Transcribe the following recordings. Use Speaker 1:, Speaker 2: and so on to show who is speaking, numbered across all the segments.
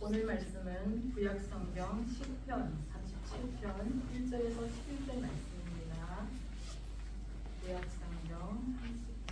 Speaker 1: 오늘 말씀은 구약성경 시편 37편 1절에서 11절 말씀입니다. 구약성경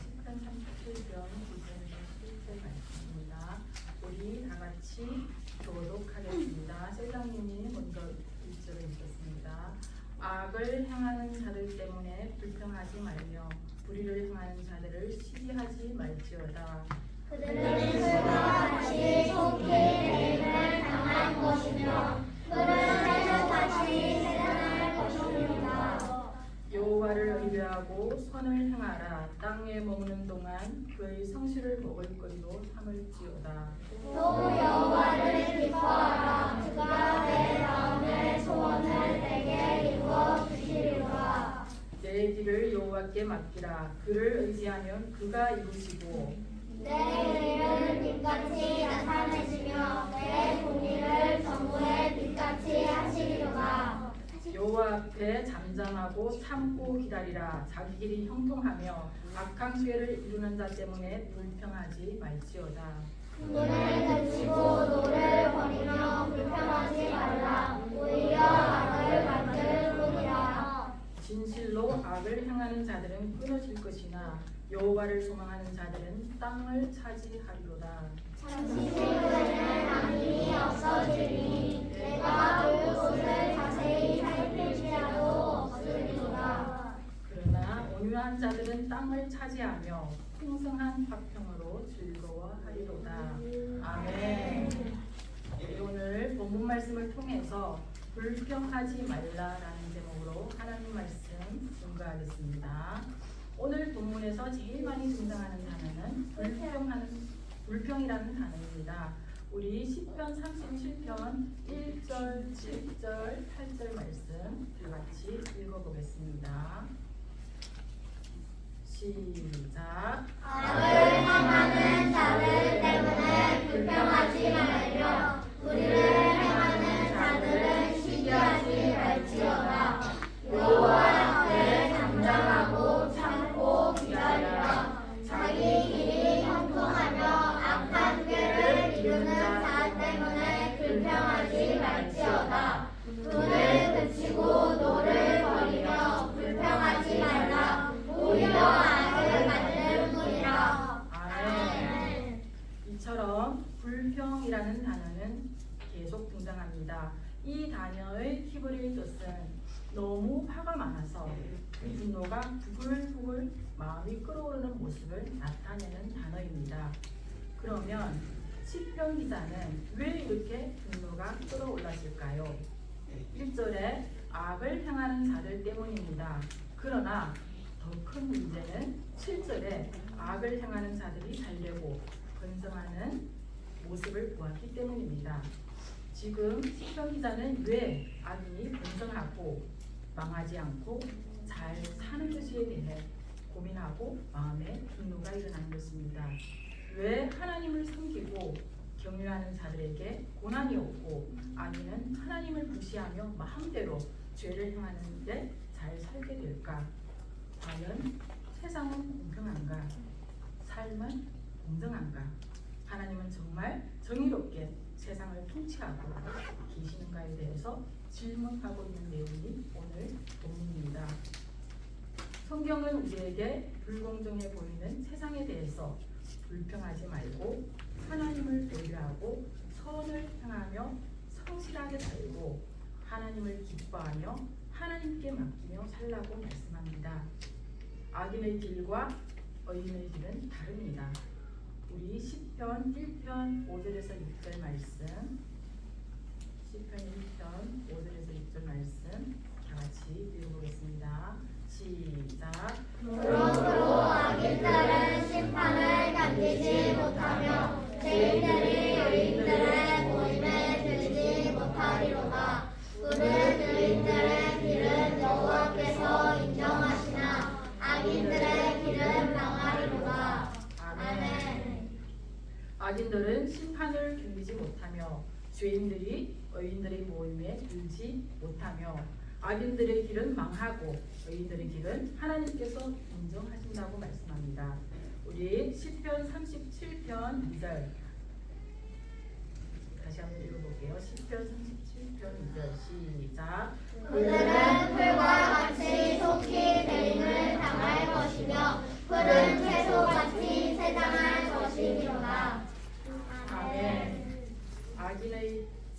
Speaker 1: 시편 37편 1절에서 11절 말씀입니다. 우리 다 같이 교독하겠습니다. 셀장님이 먼저 1절을 읽겠습니다. 악을 행하는 자들 때문에 불평하지 말며 불의를 행하는 자들을 시기하지 말지어다.
Speaker 2: 그들은 그와 같이 속히 배임을 당할 것이며 그는 해적같이 생활할 것입니다.
Speaker 1: 여호와를 의뢰하고 선을 행하라. 땅에 먹는 동안 그의 성실을 먹을 것도 삼을지어다.
Speaker 2: 또 여호와를 기뻐하라. 그가 내 마음의 소원을 내게 이루어 주시리로다.
Speaker 1: 내 길을 여호와께 맡기라. 그를 의지하면 그가 이루시고
Speaker 2: 내 일을 빛같이 나타내시며 내 공의를 정오의 빛같이 하시리로다.
Speaker 1: 여호와 앞에 잠잠하고 참고 기다리라. 자기 길이 형통하며 악한 죄를 이루는 자 때문에 불평하지 말지어다.
Speaker 2: 눈을 그치고 노를 버리며 불평하지 말라. 오히려 악을 만들 뿐이라.
Speaker 1: 진실로 악을 행하는 자들은 끊어질 것이나 여호와를 소망하는 자들은 땅을 차지하리로다.
Speaker 2: 잠시 후에는 악인이 없어지니 내가 그곳을 자세히 살필지라도 없으리로다.
Speaker 1: 그러나 온유한 자들은 땅을 차지하며 풍성한 화평으로 즐거워하리로다. 아멘. 네, 오늘 본문 말씀을 통해서 불평하지 말라라는 제목으로 하나님 말씀 증거하겠습니다. 오늘 본문에서 제일 많이 등장하는 단어는 불평이라는 단어입니다. 우리 시편 37편 1절, 7절, 8절 말씀 다 같이 읽어보겠습니다. 시작.
Speaker 2: 악을 행하는 자들 때문에 불평하지 말며 불의를 행하는 자들은 시기하지 말지어다. 여호와 앞에 잠잠하고 참고 기다리라. 자기 길이 형통하며 악한 꾀를 이루는 자 때문에 불평하지 말지어다. 눈을 그치고 노를 버리며 불평하지 말라. 오히려 악을 만들 뿐이라.
Speaker 1: 아멘. 이처럼 불평이라는 단어는 계속 등장합니다. 이 단어의 히브리 뜻은 너무 화가 많아서 분노가 부글부글 마음이 끓어오르는 모습을 나타내는 단어입니다. 그러면 시편 기자는 왜 이렇게 분노가 끓어올랐을까요? 1절에 악을 행하는 자들 때문입니다. 그러나 더 큰 문제는 7절에 악을 행하는 자들이 잘되고 번성하는 모습을 보았기 때문입니다. 지금 시편 기자는 왜 악인이 번성하고 망하지 않고 잘 사는 것에 대해 고민하고 마음에 분노가 일어나는 것입니다. 왜 하나님을 섬기고 경유하는 자들에게 고난이 오고 악인은 하나님을 무시하며 마음대로 죄를 행하는데 잘 살게 될까? 과연 세상은 공평한가? 삶은 공정한가? 하나님은 정말 정의롭게 세상을 통치하고 계시는가에 대해서 질문하고 있는 내용이 오늘 본문입니다. 성경은 우리에게 불공정해 보이는 세상에 대해서 불평하지 말고 하나님을 배려하고 선을 행하며 성실하게 살고 하나님을 기뻐하며 하나님께 맡기며 살라고 말씀합니다. 악인의 길과 의인의 길은 다릅니다. 우리 시편 1편 5절에서 6절 말씀, 시편 1편 5절에서 6절 말씀 다 같이 읽어보겠습니다. 시작.
Speaker 2: 그러므로 악인들은 심판을 견디지 못하며 죄인들이 의인들의 모임에 들지 못하리로다. 그는 의인들의 길은 여호와께서 인정하시나 악인들의 길은 망하리로다. 아멘.
Speaker 1: 악인들은 심판을 견디지 못하며 죄인들이 의인들의 모임에 들지 못하며 악인들의 길은 망하고 의인들의 길은 하나님께서 인정하신다고 말씀합니다. 우리 시편 37편 2절 다시 한번 읽어보겠습니다. 볼게요. 시편 37편 2절 시작.
Speaker 2: 그들은 풀과 같이 속히 대림을 당할 것이며 푸른 채소같이 세장할 것이니로다.
Speaker 1: 아멘.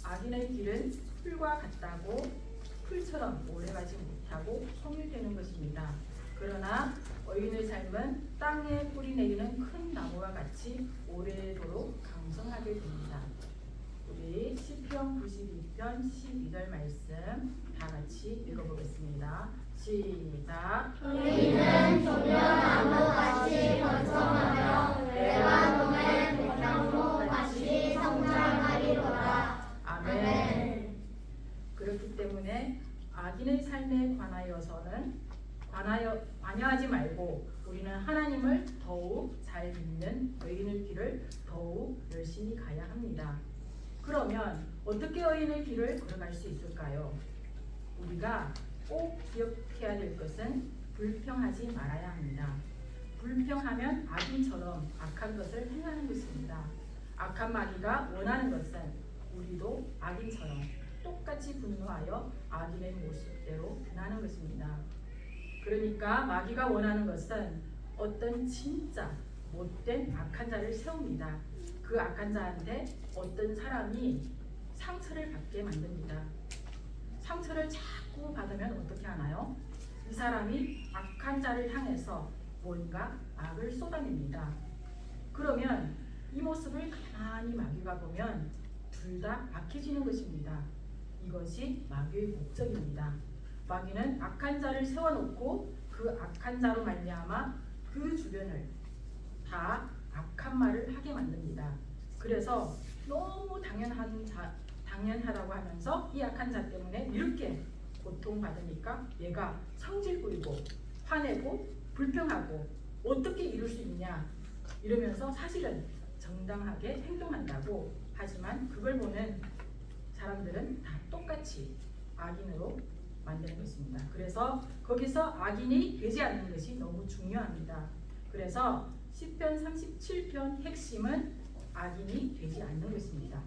Speaker 1: 악인의 길은 풀과 같다고 풀처럼 오래가지 못하고 소멸되는 것입니다. 그러나 의인의 삶은 땅에 뿌리 내리는 큰 나무와 같이 오래도록 강성하게 됩니다. 우리 시편 92편 12절 말씀 다 같이 읽어보겠습니다. 시작.
Speaker 2: 의인은 종려나무같이 번성하며 레바논의 백향목같이 성장하리로다.
Speaker 1: 아멘. 그렇기 때문에 악인의 삶에 관여하지 말고 우리는 하나님을 더욱 잘 믿는 의인의 길을 더욱 열심히 가야 합니다. 그러면 어떻게 의인의 길을 걸어갈 수 있을까요? 우리가 꼭 기억해야 될 것은 불평하지 말아야 합니다. 불평하면 악인처럼 악한 것을 행하는 것입니다. 악한 마귀가 원하는 것은 우리도 악인처럼 똑같이 분노하여 악인의 모습대로 변하는 것입니다. 그러니까 마귀가 원하는 것은 어떤 진짜 못된 악한 자를 세웁니다. 그 악한 자한테 어떤 사람이 상처를 받게 만듭니다. 상처를 자꾸 받으면 어떻게 하나요? 이 사람이 악한 자를 향해서 뭔가 악을 쏟아냅니다. 그러면 이 모습을 가만히 마귀가 보면 둘 다 악해지는 것입니다. 이것이 마귀의 목적입니다. 마귀는 악한 자를 세워놓고 그 악한 자로 말미암아 그 주변을 다 악한 말을 하게 만듭니다. 그래서 너무 당연하다고 하면서 이 악한 자 때문에 이렇게 고통받으니까 얘가 성질 부리고 화내고 불평하고 어떻게 이룰 수 있냐 이러면서 사실은 정당하게 행동한다고 하지만 그걸 보는 사람들은 다 똑같이 악인으로 만드는 것입니다. 그래서 거기서 악인이 되지 않는 것이 너무 중요합니다. 그래서 시편 37편 핵심은 악인이 되지 않는 것입니다.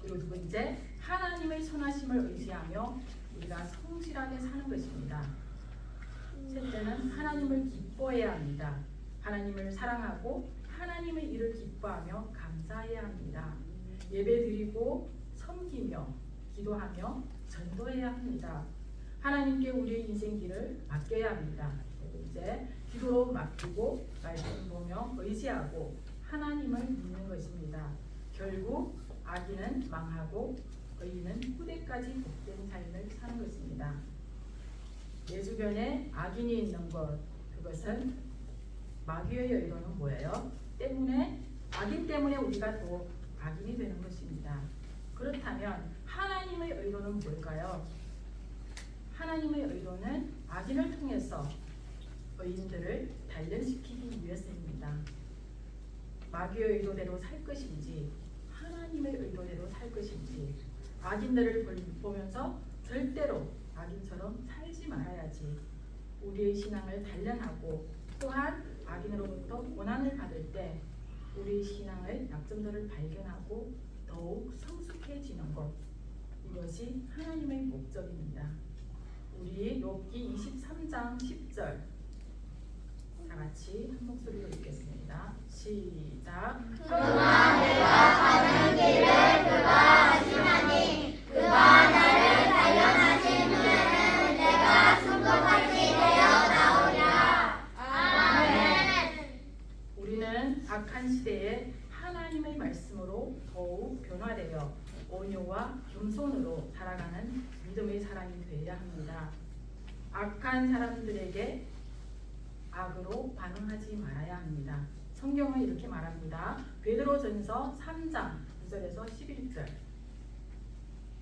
Speaker 1: 그리고 두 번째, 하나님의 선하심을 의지하며 우리가 성실하게 사는 것입니다. 셋째는 하나님을 기뻐해야 합니다. 하나님을 사랑하고 하나님의 일을 기뻐하며 감사해야 합니다. 예배드리고 섬기며 기도하며 전도해야 합니다. 하나님께 우리의 인생길을 맡겨야 합니다. 네 번째, 기도로 맡기고 말씀 보며 의지하고 하나님을 믿는 것입니다. 결국 악인은 망하고 의인은 후대까지 복된 삶을 사는 것입니다. 내 주변에 악인이 있는 것, 그것은 마귀의 의도는 뭐예요? 악인 때문에 우리가 더 악인이 되는 것입니다. 그렇다면 하나님의 의도는 뭘까요? 하나님의 의도는 악인을 통해서 의인들을 단련시키기 위해서입니다. 마귀의 의도대로 살 것인지 하나님의 의도대로 살 것인지 악인들을 보면서 절대로 악인처럼 살지 말아야지. 우리의 신앙을 단련하고 또한 악인으로부터 고난을 받을 때 우리 신앙의 약점들을 발견하고 더욱 성숙해지는 것, 이것이 하나님의 목적입니다. 우리 욥기 23장 10절 다 같이 한 목소리로 읽겠습니다. 시작.
Speaker 2: 그가 내가 가는 길을 그가 아시나니 그가 나를 단련하신 후에는 내가 숨도같이 되어 나오리라. 아멘.
Speaker 1: 우리는 악한 시대에 하나님의 말씀으로 더욱 변화되어 온유와 겸손으로 살아가는 믿음의 사람이 되어야 합니다. 악한 사람들에게 악으로 반응하지 말아야 합니다. 성경은 이렇게 말합니다. 베드로전서 3장 9절에서 11절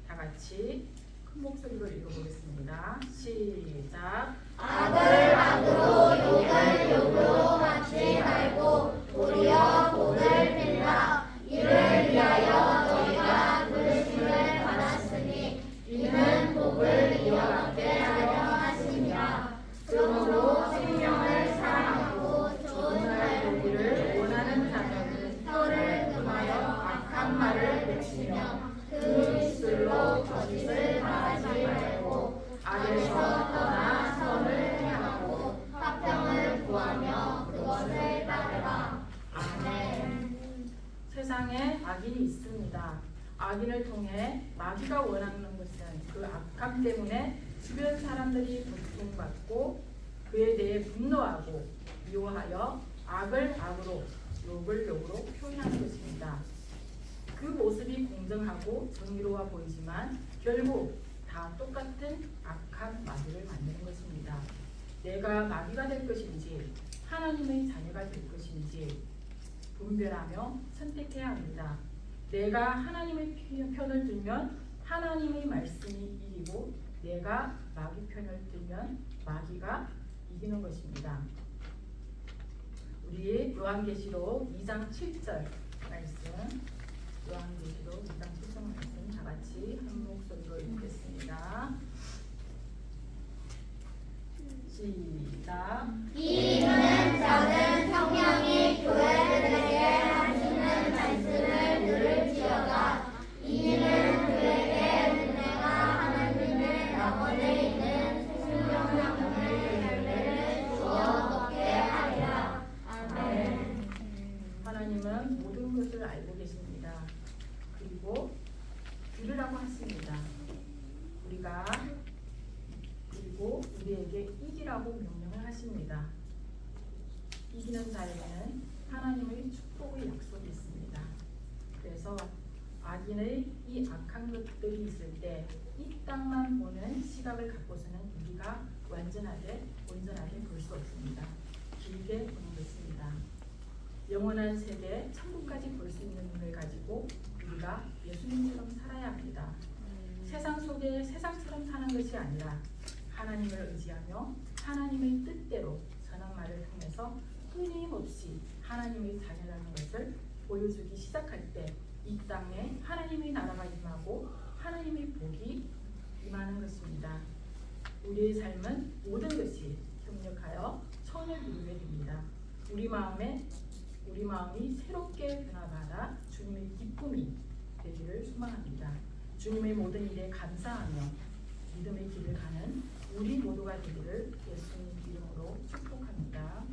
Speaker 1: 다 같이 큰 목소리로 읽어보겠습니다. 시작.
Speaker 2: 악을 악으로 욕을 욕으로 갚지 말고 도리어 복을 빌라. 이를 위하여 너희가 부르심을 받았으니 이는 복을 이어받게 하려 하심이라. 그러므로 생명을 사랑하고 좋은 날 보기를 원하는 자녀는 혀를 금하여 악한 말을 외치며 그 입술로 거짓을 말하지 말고 악에서 떠나 선을 행하고 화평을 구하며 그것을 따르라. 아멘.
Speaker 1: 세상에 악인이 있습니다. 악인을 통해 마귀가 원하는 것은 그 악함 때문에 주변 사람들이 고통받고 그에 대해 분노하고 미워하여 악을 악으로 욕을 욕으로 표현하는 것입니다. 그 모습이 공정하고 정의로워 보이지만 결국 다 똑같은 악한 마귀를 만드는 것입니다. 내가 마귀가 될 것인지 하나님의 자녀가 될 것인지 분별하며 선택해야 합니다. 내가 하나님의 편을 들면 하나님의 말씀이 이기고 내가 마귀 편을 들면 마귀가 이기는 것입니다. 우리 요한계시록 2장 7절 말씀, 요한계시록 2장 7절 말씀 다 같이 한 목소리로 읽겠습니다. 시작.
Speaker 2: 이는 자는 성령이 교회들에게 하시는 말씀을 들을지어다. 이는 그에게 은혜가 하나님의 영혼에 있는 생명의 열매를 주어 먹게 하리라. 아멘.
Speaker 1: 하나님은 모든 것을 알고 계십니다. 그리고 들으라고 하십니다. 그리고 우리에게 이기라고 명령을 하십니다. 이기는 자에게는 하나님의 축복의 약속이 있습니다. 그래서 악인의 이 악한 것들이 있을 때 이 땅만 보는 시각을 갖고서는 우리가 온전하게 볼 수 없습니다. 길게 보는 것입니다. 영원한 세계, 천국까지 볼 수 있는 눈을 가지고 우리가 예수님처럼 살아야 합니다. 세상 속에 세상처럼 사는 것이 아니라 하나님을 의지하며 하나님의 뜻대로 선한 말을 통해서 끊임없이 하나님의 자녀라는 것을 보여주기 시작할 때 이 땅에 하나님의 나라가 임하고 하나님의 복이 임하는 것입니다. 우리의 삶은 모든 것이 협력하여 선을 이루게 됩니다. 우리 마음이 새롭게 변화받아 주님의 기쁨이 되기를 소망합니다. 주님의 모든 일에 감사하며 믿음의 길을 가는 우리 모두가 되기를 예수님 이름으로 축복합니다.